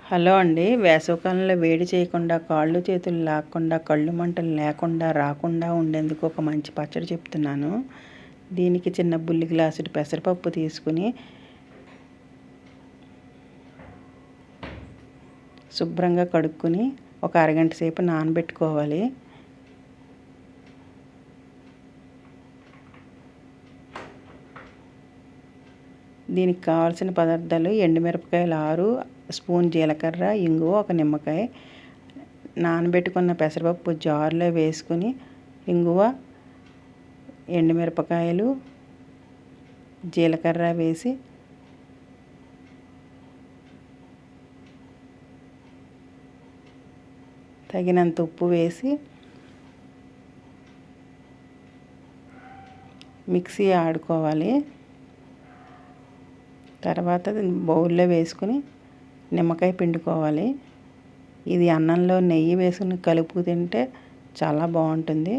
Hello అండి. వేసవికాలంలో వేడి చేయకుండా, కాళ్ళు చేతులు లాగకుండా, కళ్ళు మంటలు లేకుండా రాకుండా ఉండేందుకు ఒక మంచి పచ్చడి చెప్తున్నాను. దీనికి చిన్న బుల్లి గ్లాసుడు పెసరపప్పు తీసుకుని శుభ్రంగా కడుక్కొని ఒక అరగంట సేపు నానబెట్టుకోవాలి. దీనికి కావాల్సిన పదార్థాలు: ఎండుమిరపకాయలు 6, స్పూన్ జీలకర్ర, ఇంగువ, ఒక నిమ్మకాయ. నానబెట్టుకున్న పెసరపప్పు జారులో వేసుకుని ఇంగువ, ఎండుమిరపకాయలు, జీలకర్ర వేసి తగినంత ఉప్పు వేసి మిక్సీ ఆడుకోవాలి. తర్వాత బౌల్లో వేసుకుని నిమ్మకాయ పిండుకోవాలి. ఇది అన్నంలో నెయ్యి వేసుకుని కలుపు తింటే చాలా బాగుంటుంది.